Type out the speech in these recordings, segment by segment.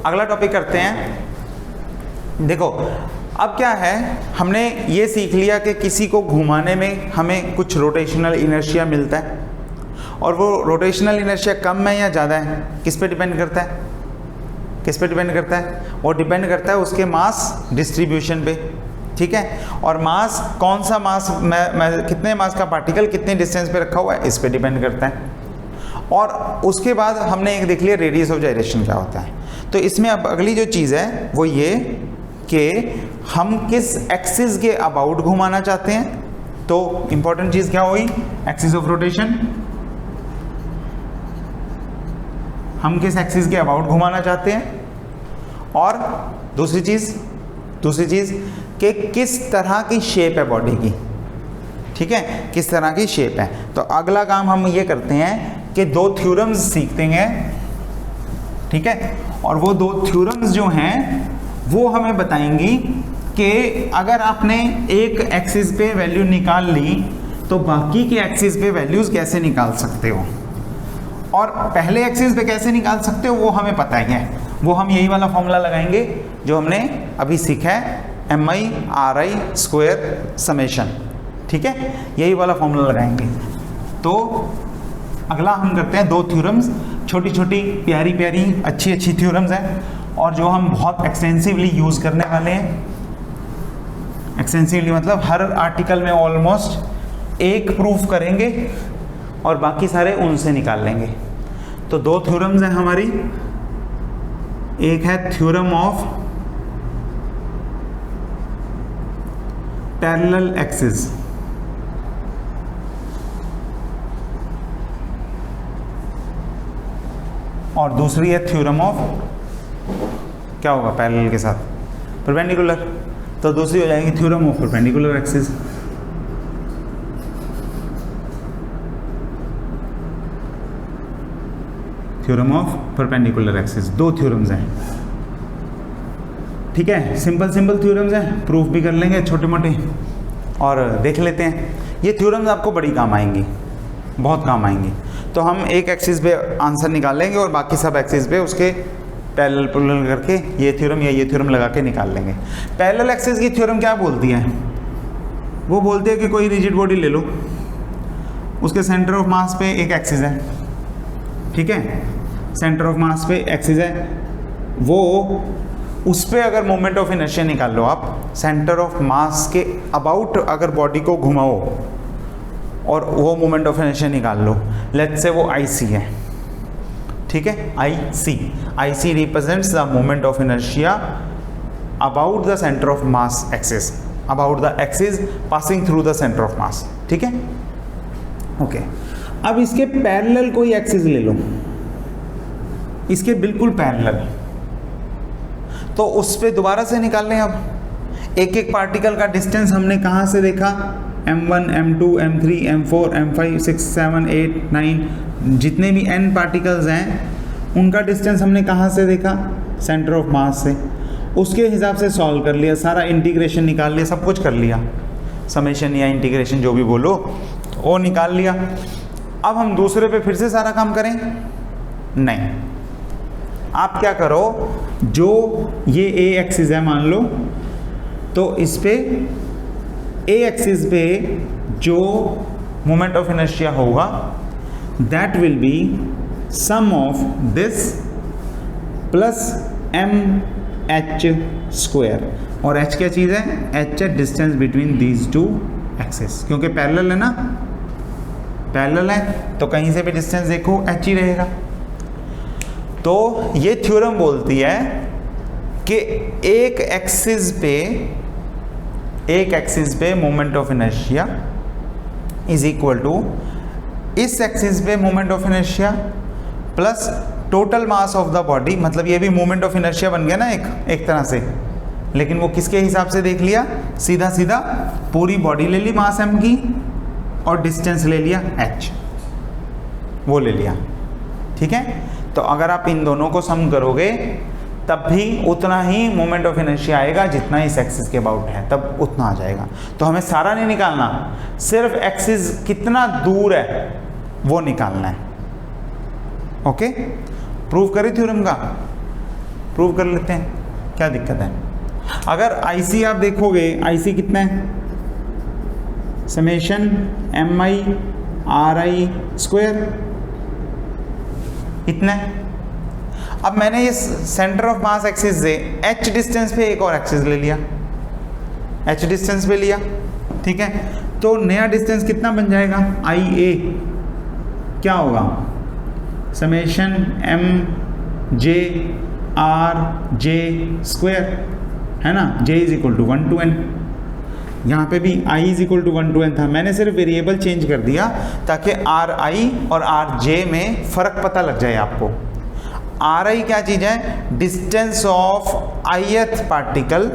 अगला टॉपिक करते हैं। देखो अब क्या है, हमने ये सीख लिया कि किसी को घुमाने में हमें कुछ रोटेशनल इनर्शिया मिलता है, और वो रोटेशनल इनर्शिया कम है या ज़्यादा है, किस पे डिपेंड करता है? किस पे डिपेंड करता है? वो डिपेंड करता है उसके मास डिस्ट्रीब्यूशन पे, ठीक है। और मास, कौन सा मास, कितने मास का पार्टिकल कितने डिस्टेंस पे रखा हुआ है, इस पे डिपेंड करता है। और उसके बाद हमने एक देख लिया रेडियस ऑफ जाइरेशन क्या होता है। तो इसमें अब अगली जो चीज़ है वो ये कि हम किस एक्सिस के अबाउट घुमाना चाहते हैं। तो इंपॉर्टेंट चीज़ क्या हुई? Axis of rotation. हम किस एक्सिस के अबाउट घुमाना चाहते हैं, और दूसरी चीज़ कि किस तरह की शेप है बॉडी की, ठीक है, किस तरह की शेप है। तो अगला काम हम ये करते हैं कि 2 थ्योरम्स सीखते हैं, ठीक है। और वो 2 थ्योरम्स जो हैं वो हमें बताएंगी कि अगर आपने एक एक्सिस पे वैल्यू निकाल ली तो बाकी के एक्सिस पे वैल्यूज़ कैसे निकाल सकते हो, और पहले एक्सिस पे कैसे निकाल सकते हो वो हमें पता ही है। वो हम यही वाला फॉर्मूला लगाएंगे जो हमने अभी सीखा है, MI/RI स्क्वायर समेशन, ठीक है, यही वाला फॉर्मूला लगाएंगे। तो अगला हम करते हैं 2 थ्योरम्स, छोटी छोटी प्यारी प्यारी अच्छी अच्छी थ्योरम्स हैं, और जो हम बहुत एक्सटेंसिवली यूज़ करने वाले हैं। एक्सटेंसिवली मतलब हर आर्टिकल में ऑलमोस्ट एक प्रूफ करेंगे और बाकी सारे उनसे निकाल लेंगे। तो 2 थ्योरम्स हैं हमारी, एक है थ्योरम ऑफ पैरेलल एक्सिस, और दूसरी है थ्योरम ऑफ, क्या होगा पैरेलल के साथ? परपेंडिकुलर। तो दूसरी हो जाएगी theorem of perpendicular axis. Theorem of perpendicular axis, 2 theorems हैं, ठीक है। सिंपल थ्योरम्स हैं, प्रूफ भी कर लेंगे छोटे मोटे, और देख लेते हैं। ये थ्योरम्स आपको बड़ी काम आएंगी, बहुत काम आएंगी। तो हम एक एक्सिस पे आंसर निकालेंगे और बाकी सब एक्सिस पे उसके पैरेलल करके ये थ्योरम या ये थ्योरम लगा के निकाल लेंगे। पैरेलल एक्सिस की थ्योरम क्या बोलती है? वो बोलती है कि कोई रिजिड बॉडी ले लो, उसके सेंटर ऑफ मास पे एक एक्सिस है, ठीक है, सेंटर ऑफ मास पे एक्सिस है, वो उस पर अगर मोमेंट ऑफ इनर्शिया निकाल लो आप, सेंटर ऑफ मास के अबाउट अगर बॉडी को घुमाओ और वो मोमेंट ऑफ इनर्शिया निकाल लो, लेट्स से वो IC है, ठीक है, IC represents the moment of inertia about the centre of mass axis, about the axis passing through the centre of mass, ठीक है, ओके। अब इसके पैरेलल कोई एक्सिस ले लो, इसके बिल्कुल पैरेलल, तो उस पर दोबारा से निकाल लें। अब एक एक पार्टिकल का डिस्टेंस हमने कहाँ से देखा? M1, M2, M3, M4, M5, 6, 7, 8, 9, जितने भी n पार्टिकल्स हैं उनका डिस्टेंस हमने कहाँ से देखा? सेंटर ऑफ मास से। उसके हिसाब से सॉल्व कर लिया, सारा इंटीग्रेशन निकाल लिया, सब कुछ कर लिया, समेशन या इंटीग्रेशन जो भी बोलो वो निकाल लिया। अब हम दूसरे पे फिर से सारा काम करें? नहीं, आप क्या करो, जो ये A एक्सिस है मान लो, तो इस पे A एक्सिस पे जो मोमेंट ऑफ इनर्शिया होगा that will be some of this plus MH square, और H क्या चीज़ है? H है डिस्टेंस बिटवीन दीज 2 एक्सिस, क्योंकि पैरेलल है ना, पैरेलल है तो कहीं से भी डिस्टेंस देखो H ही रहेगा। तो ये थ्योरम बोलती है कि एक एक्सिस पे moment of inertia is equal to इस एक्सिस पे moment of inertia plus total mass of the body, मतलब ये भी मोमेंट ऑफ इनर्शिया बन गया ना एक तरह से, लेकिन वो किसके हिसाब से देख लिया? सीधा सीधा पूरी बॉडी ले ली मास m की और डिस्टेंस ले लिया h, वो ले लिया, ठीक है। तो अगर आप इन दोनों को सम करोगे तब भी उतना ही मोमेंट ऑफ इनर्शिया आएगा जितना इस एक्सिस के अबाउट है, तब उतना आ जाएगा। तो हमें सारा नहीं निकालना, सिर्फ एक्सिस कितना दूर है वो निकालना है। ओके, प्रूव करें थ्योरम का? प्रूव कर लेते हैं, क्या दिक्कत है। अगर IC आप देखोगे, IC कितना है, समेशन MI RI² इतना है। अब मैंने ये सेंटर ऑफ मास एक्सिस से h डिस्टेंस पे एक और एक्सिस ले लिया, h डिस्टेंस पे लिया, ठीक है। तो नया डिस्टेंस कितना बन जाएगा, IA क्या होगा, समेशन MJ RJ² है ना, J is equal to 1 to n। यहाँ पे भी I is equal to 1 to n था, मैंने सिर्फ वेरिएबल चेंज कर दिया ताकि RI और RJ में फ़र्क पता लग जाए आपको। RI क्या चीज़ है, distance of ith particle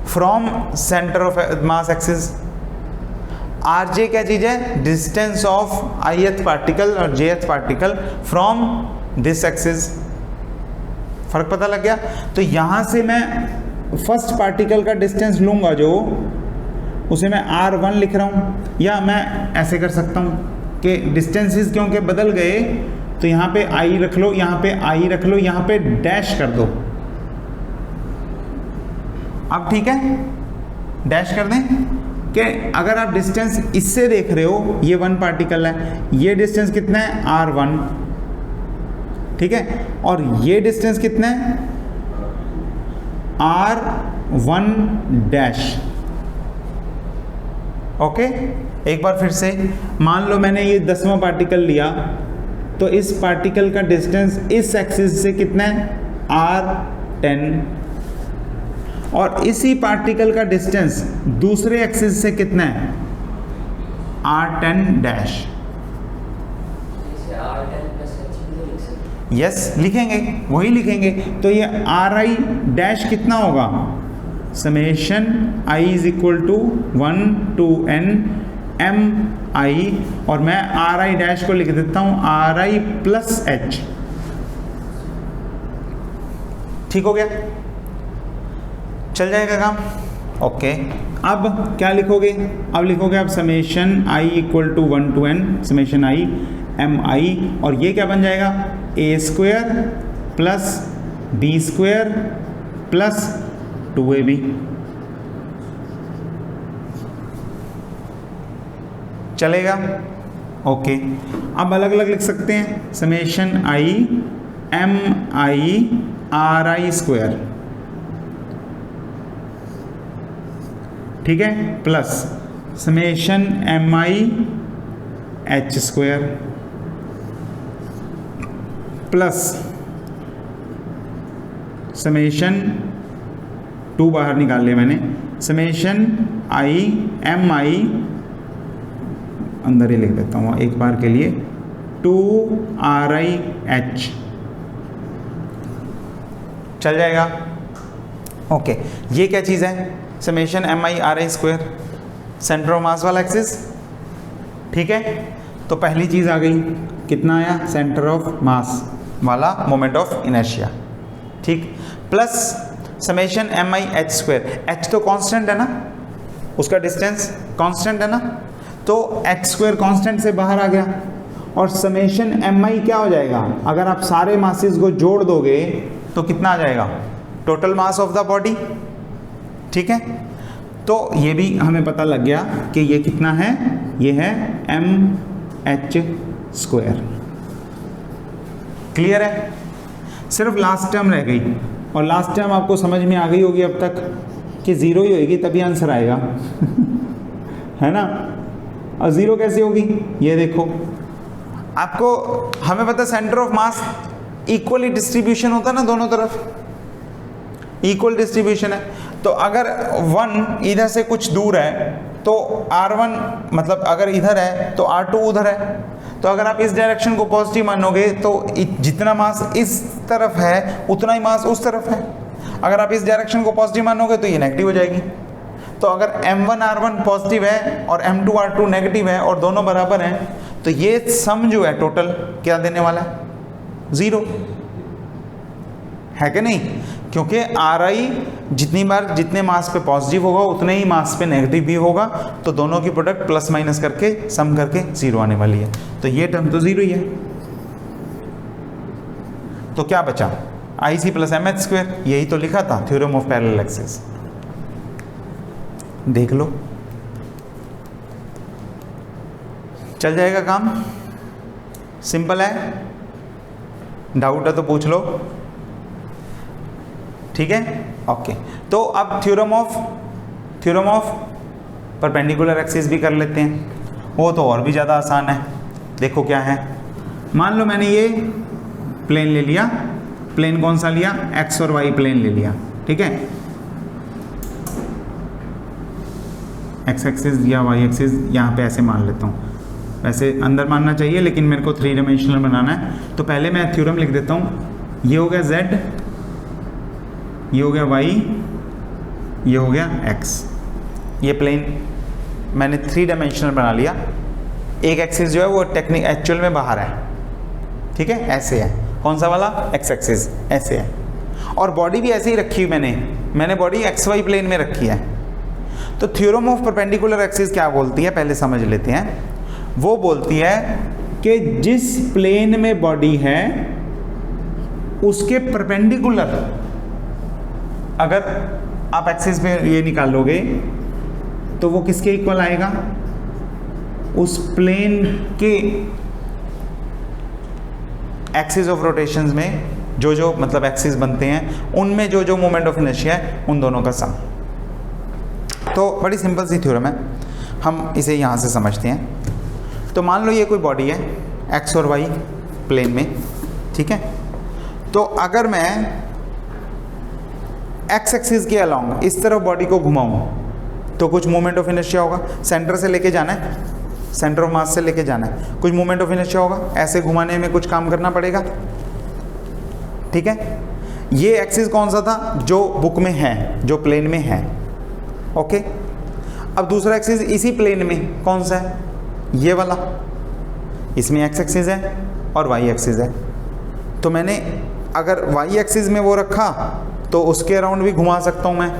from centre of mass axis. RJ क्या चीज़ है, डिस्टेंस ऑफ ith पार्टिकल और jth particle from this axis. फ़र्क पता लग गया। तो यहाँ से मैं फर्स्ट पार्टिकल का डिस्टेंस लूँगा जो, उसे मैं R1 लिख रहा हूँ, या मैं ऐसे कर सकता हूँ कि डिस्टेंसेस क्योंकि बदल गए तो यहाँ पे I रख लो, यहाँ पे I रख लो, यहाँ पे डैश कर दो। अब ठीक है, डैश कर दें कि अगर आप डिस्टेंस इससे देख रहे हो, ये 1 पार्टिकल है, ये डिस्टेंस कितना है, R1, ठीक है, और ये डिस्टेंस कितना है, R1 डैश। ओके, एक बार फिर से मान लो मैंने ये 10वां पार्टिकल लिया, तो इस पार्टिकल का डिस्टेंस इस एक्सिस से कितना है, R10, और इसी पार्टिकल का डिस्टेंस दूसरे एक्सिस से कितना है, R10 डैश। यस लिखेंगे, वही लिखेंगे। तो ये RI डैश कितना होगा, summation I is equal to 1 to n MI, और मैं RI डैश को लिख देता हूँ RI प्लस H। ठीक हो गया, चल जाएगा काम। ओके, अब क्या लिखोगे, अब लिखोगे आप summation I equal to 1 to n summation I MI, और ये क्या बन जाएगा, A² plus B² plus 2AB। चलेगा, ओके। अब अलग अलग लिख सकते हैं, समेशन I MI RI², ठीक है, plus summation MI H² plus summation 2 बाहर निकाल लिया मैंने, समेशन I MI अंदर ही लिख देता हूँ एक बार के लिए, 2RIH। चल जाएगा, ओके। ये क्या चीज़ है, summation MI RI², centre of mass वाला एक्सिस, ठीक है। तो पहली चीज़ आ गई, कितना आया, सेंटर ऑफ मास वाला मोमेंट ऑफ इनर्शिया, ठीक, plus summation MI H²। H तो कांस्टेंट है ना, उसका डिस्टेंस कांस्टेंट है ना, तो H² कांस्टेंट से बाहर आ गया, और समेशन MI क्या हो जाएगा, अगर आप सारे मासेस को जोड़ दोगे तो कितना आ जाएगा, total mass of the body, ठीक है। तो ये भी हमें पता लग गया कि ये कितना है, ये है MH²। क्लियर है, सिर्फ लास्ट टर्म रह गई, और लास्ट टर्म आपको समझ में आ गई होगी अब तक कि 0 ही होगी तभी आंसर आएगा है ना। और 0 कैसे होगी, ये देखो, आपको हमें पता centre of mass equally distribution होता है ना, दोनों तरफ इक्वल डिस्ट्रीब्यूशन है। तो अगर 1 इधर से कुछ दूर है तो R1 मतलब अगर इधर है तो R2 उधर है, तो अगर आप इस डायरेक्शन को पॉजिटिव मानोगे तो जितना मास इस तरफ है उतना ही मास उस तरफ है, अगर आप इस डायरेक्शन को पॉजिटिव मानोगे तो ये नेगेटिव हो जाएगी। तो अगर M1 R1 पॉजिटिव है और M2 R2 नेगेटिव है और दोनों बराबर हैं, तो ये सम जो है टोटल क्या देने वाला है, 0 है कि नहीं, क्योंकि RI जितनी बार जितने मास पे पॉजिटिव होगा उतने ही मास पे नेगेटिव भी होगा, तो दोनों की प्रोडक्ट प्लस माइनस करके सम करके 0 आने वाली है। तो ये टर्म तो 0 ही है। तो क्या बचा, I C plus M H square, यही तो लिखा था थ्योरम ऑफ पैरेलल एक्सिस। देख लो, चल जाएगा काम, सिंपल है। डाउट है तो पूछ लो, ठीक है, ओके। तो अब थ्योरम ऑफ परपेंडिकुलर एक्सिस भी कर लेते हैं, वो तो और भी ज़्यादा आसान है। देखो क्या है, मान लो मैंने ये प्लेन ले लिया, प्लेन कौन सा लिया, एक्स और वाई प्लेन ले लिया, ठीक है, एक्स एक्सिस या वाई एक्सिस, यहाँ पे ऐसे मान लेता हूँ, वैसे अंदर मानना चाहिए लेकिन मेरे को 3 डायमेंशनल बनाना है। तो पहले मैं थ्योरम लिख देता हूँ, ये हो गया z, ये हो गया y, ये हो गया x। ये प्लेन मैंने 3 डायमेंशनल बना लिया। एक एक्सिस जो है वो एक्चुअल में बाहर है, ठीक है, ऐसे है, कौन सा वाला, x एक्सिस, ऐसे है। और बॉडी भी ऐसे ही रखी हुई मैंने बॉडी xy प्लेन में रखी है। तो थ्योरम ऑफ परपेंडिकुलर एक्सिस क्या बोलती है, पहले समझ लेते हैं। वो बोलती है कि जिस प्लेन में बॉडी है उसके परपेंडिकुलर अगर आप एक्सिस में ये निकालोगे तो वो किसके इक्वल आएगा, उस प्लेन के एक्सिस ऑफ रोटेशंस में जो मतलब एक्सिस बनते हैं उनमें जो मोमेंट ऑफ इनर्शिया है उन दोनों का सम। तो बड़ी सिंपल सी थ्योरम है, हम इसे यहाँ से समझते हैं। तो मान लो ये कोई बॉडी है एक्स और वाई प्लेन में, ठीक है। तो अगर मैं एक्स एक्सिस के अलोंग इस तरफ बॉडी को घुमाऊं तो कुछ मोमेंट ऑफ इनर्शिया होगा, सेंटर से लेके जाना है, सेंटर ऑफ मास से लेके जाना है, कुछ मोमेंट ऑफ इनर्शिया होगा, ऐसे घुमाने में कुछ काम करना पड़ेगा, ठीक है। ये एक्सिस कौन सा था, जो बुक में है, जो प्लेन में है, ओके। अब दूसरा एक्सिस इसी प्लेन में कौन सा है, ये वाला, इसमें एक्स एक्सिस है और वाई एक्सिस है। तो मैंने अगर वाई एक्सिस में वो रखा तो उसके अराउंड भी घुमा सकता हूँ मैं,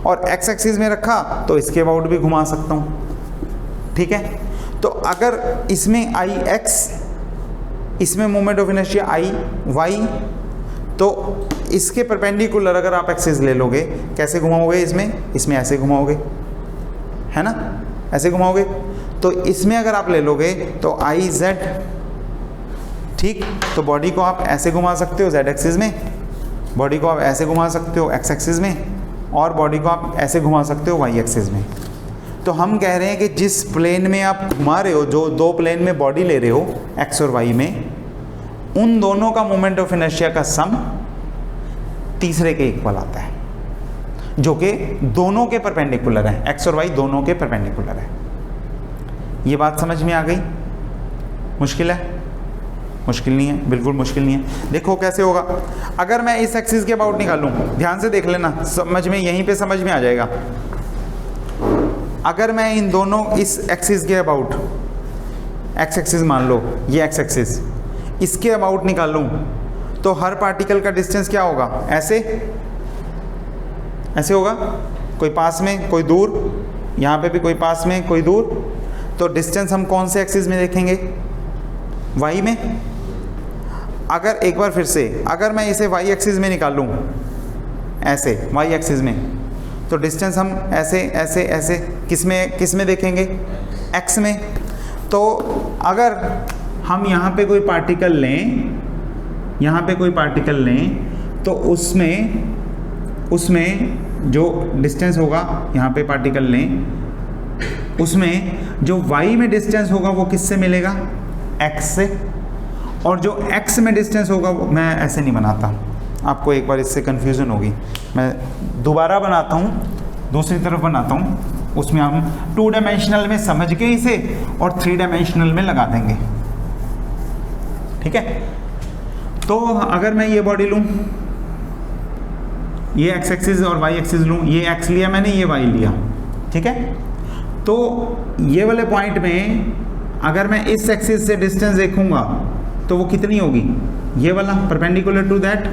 और एक्स एक्सिस में रखा तो इसके अबाउट भी घुमा सकता हूँ, ठीक है। तो अगर इसमें आई एक्स, इसमें moment of inertia I y, तो इसके परपेंडिकुलर अगर आप एक्सिस ले लोगे, कैसे घुमाओगे, इसमें ऐसे घुमाओगे, है ना, ऐसे घुमाओगे। तो इसमें अगर आप ले लोगे तो आई जेड, ठीक, तो बॉडी को आप ऐसे घुमा सकते हो जेड एक्सिस में, बॉडी को आप ऐसे घुमा सकते हो एक्स एक्सिस में, और बॉडी को आप ऐसे घुमा सकते हो वाई एक्सिस में। तो हम कह रहे हैं कि जिस प्लेन में आप घुमा रहे हो, जो 2 प्लेन में बॉडी ले रहे हो एक्स और वाई में, उन दोनों का मोमेंट ऑफ इनर्शिया का सम तीसरे के इक्वल आता है, जो कि दोनों के परपेंडिकुलर है, एक्स और वाई दोनों के परपेंडिकुलर है। ये बात समझ में आ गई? मुश्किल है? मुश्किल नहीं है, बिल्कुल मुश्किल नहीं है। देखो कैसे होगा, अगर मैं इस एक्सिस के अबाउट निकालूं, ध्यान से देख लेना, समझ में, यहीं पे समझ में आ जाएगा। अगर मैं इन दोनों, इस एक्सिस के अबाउट, एक्स एक्सिस मान लो, ये एक्स एक्सिस, इसके अबाउट निकालूं तो हर पार्टिकल का डिस्टेंस क्या होगा, ऐसे ऐसे होगा, कोई पास में कोई दूर, यहाँ पे भी कोई पास में कोई दूर। तो डिस्टेंस हम कौन से एक्सिस में देखेंगे, वाई में। अगर एक बार फिर से, अगर मैं इसे वाई एक्सिस में निकालूं, ऐसे वाई एक्सिस में, तो डिस्टेंस हम ऐसे ऐसे ऐसे किस में देखेंगे, एक्स में। तो अगर हम यहाँ पे कोई पार्टिकल लें, यहाँ पे कोई पार्टिकल लें, तो उसमें जो डिस्टेंस होगा, यहाँ पे पार्टिकल लें, उसमें जो y में डिस्टेंस होगा वो किससे मिलेगा, x से। और जो x में डिस्टेंस होगा वो, मैं ऐसे नहीं बनाता, आपको एक बार इससे कन्फ्यूज़न होगी, मैं दोबारा बनाता हूँ, दूसरी तरफ बनाता हूँ, उसमें हम 2 डायमेंशनल में समझ के इसे और 3 डायमेंशनल में लगा देंगे, ठीक है। तो अगर मैं ये बॉडी लूँ, ये x एक्सिस और y एक्सिस लूँ, ये x लिया मैंने, ये y लिया, ठीक है। तो ये वाले पॉइंट में अगर मैं इस एक्सिस से डिस्टेंस देखूंगा तो वो कितनी होगी, ये वाला परपेंडिकुलर टू दैट,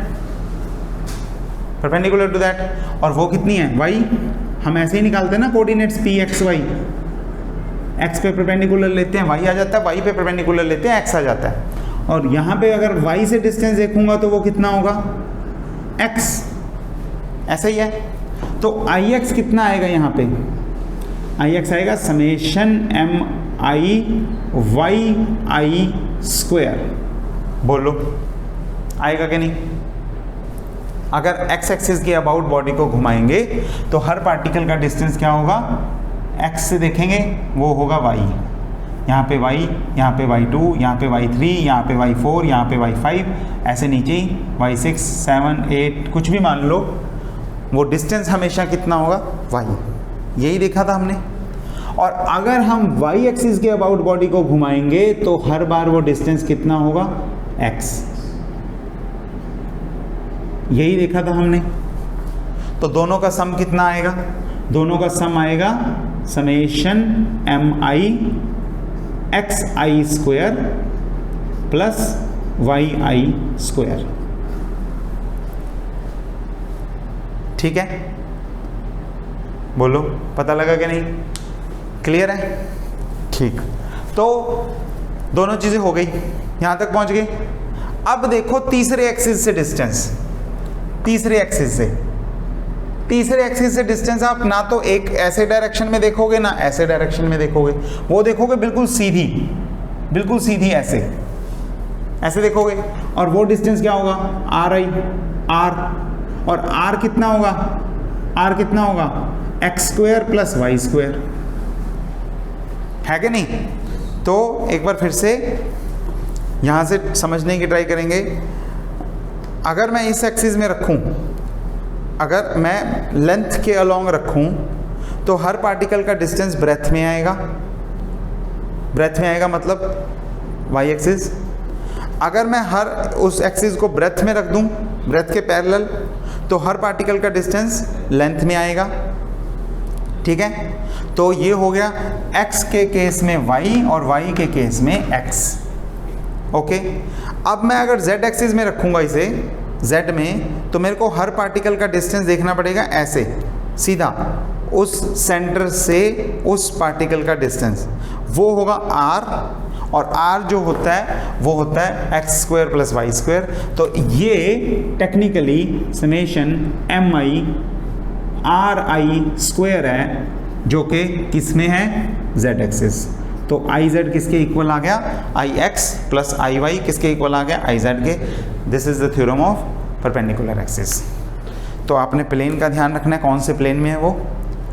और वो कितनी है, y। हम ऐसे ही निकालते हैं ना coordinates p x y, x पे परपेंडिकुलर लेते हैं y आ जाता है, y पे परपेंडिकुलर लेते हैं x आ जाता है। और यहाँ पे अगर y से डिस्टेंस देखूंगा तो वो कितना होगा, x, ऐसा ही है। तो ix कितना आएगा यहाँ पे, ix आएगा समेशन mi yi स्क्वायर। बोलो आएगा कि नहीं? अगर x एक्सिस के अबाउट बॉडी को घुमाएंगे तो हर पार्टिकल का डिस्टेंस क्या होगा, x से देखेंगे वो होगा y, यहाँ पे y, यहाँ पे y2, यहाँ पे y3, यहाँ पे y4, यहाँ पे y5, ऐसे नीचे ही y6, 7, 8 कुछ भी मान लो, वो डिस्टेंस हमेशा कितना होगा, y। यही देखा था हमने। और अगर हम y एक्सिस के अबाउट बॉडी को घुमाएंगे तो हर बार वो डिस्टेंस कितना होगा, x। यही देखा था हमने। तो दोनों का सम कितना आएगा, दोनों का सम आएगा summation mi xi square plus yi square. ठीक है, बोलो पता लगा कि नहीं, क्लियर है? ठीक, तो दोनों चीजें हो गई, यहां तक पहुंच गई। अब देखो तीसरे एक्सिस से डिस्टेंस, तीसरे एक्सिस से डिस्टेंस आप ना तो एक ऐसे डायरेक्शन में देखोगे ना ऐसे डायरेक्शन में देखोगे, वो देखोगे बिल्कुल सीधी ऐसे देखोगे। और वो डिस्टेंस क्या होगा, r, और r कितना होगा, x square plus y square, है कि नहीं? तो एक बार फिर से यहां से समझने की ट्राई करेंगे। अगर मैं इस एक्सिस में रखूं, अगर मैं लेंथ के अलोंग रखूं तो हर पार्टिकल का डिस्टेंस ब्रेथ में आएगा, मतलब y एक्सिस। अगर मैं हर उस एक्सिस को ब्रेथ में रख दूं, ब्रेथ के पैरेलल, तो हर पार्टिकल का डिस्टेंस लेंथ में आएगा। ठीक है, तो ये हो गया x के केस में y और y के केस में x। ओके, अब मैं अगर z एक्सिस में रखूंगा इसे, z में, तो मेरे को हर पार्टिकल का डिस्टेंस देखना पड़ेगा ऐसे सीधा, उस सेंटर से उस पार्टिकल का डिस्टेंस वो होगा r, और r जो होता है वो होता है x square plus y square. तो ये technically summation mi ri square है, जो कि किस में है, z एक्सिस। तो i z किसके इक्वल आ गया, i x plus i y किसके इक्वल आ गया, i z के। This is the theorem of perpendicular axis. तो आपने प्लेन का ध्यान रखना है, कौन से प्लेन में है वो,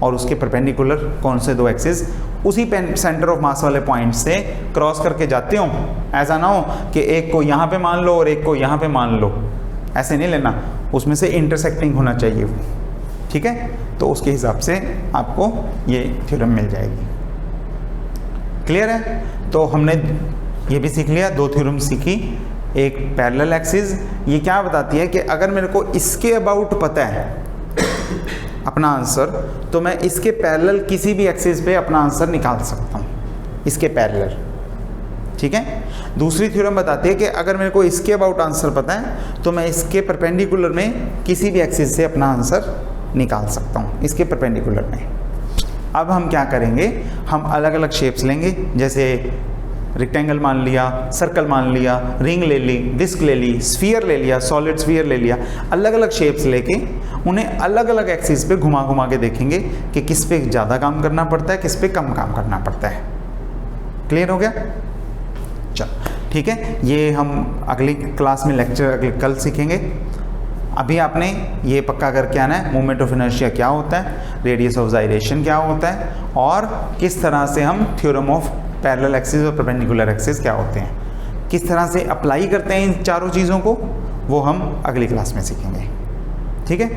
और उसके परपेंडिकुलर कौन से दो एक्सिस उसी सेंटर ऑफ मास वाले पॉइंट से क्रॉस करके जाते हो। ऐसा ना हो कि एक को यहाँ पे मान लो और एक को यहाँ पे मान लो, ऐसे नहीं लेना, उसमें से इंटरसेक्टिंग होना चाहिए वो। ठीक है, तो उसके हिसाब से आपको ये थ्योरम मिल जाएगी। क्लियर है? तो हमने ये भी सीख लिया, दो थ्योरम सीखी। एक पैरेलल एक्सिस, ये क्या बताती है कि अगर मेरे को इसके अबाउट पता है अपना आंसर, तो मैं इसके पैरेलल किसी भी एक्सिस पे अपना आंसर निकाल सकता हूँ, इसके पैरेलल। ठीक है, दूसरी थ्योरम बताती है कि अगर मेरे को इसके अबाउट आंसर पता है तो मैं इसके परपेंडिकुलर में किसी भी एक्सिस से अपना आंसर निकाल सकता हूँ, इसके परपेंडिकुलर में। अब हम क्या करेंगे, हम अलग अलग शेप्स लेंगे, जैसे रेक्टेंगल मान लिया, सर्कल मान लिया, रिंग ले ली, डिस्क ले ली, स्फीयर ले लिया, सॉलिड स्फीयर ले लिया। अलग अलग शेप्स लेके उन्हें अलग अलग एक्सिस पे घुमा घुमा के देखेंगे कि किस पे ज़्यादा काम करना पड़ता है, किस पे कम काम करना पड़ता है। क्लियर हो गया? चलो ठीक है, ये हम अगली क्लास में लेक्चर अगले कल सीखेंगे। अभी आपने ये पक्का करके आना है मोमेंट ऑफ इनर्शिया क्या होता है, रेडियस ऑफ जाइरेशन क्या होता है, और किस तरह से हम थ्योरम ऑफ पैरेलल एक्सिस और परपेंडिकुलर एक्सिस क्या होते हैं, किस तरह से अप्लाई करते हैं इन चारों चीज़ों को, वो हम अगली क्लास में सीखेंगे। ठीक है।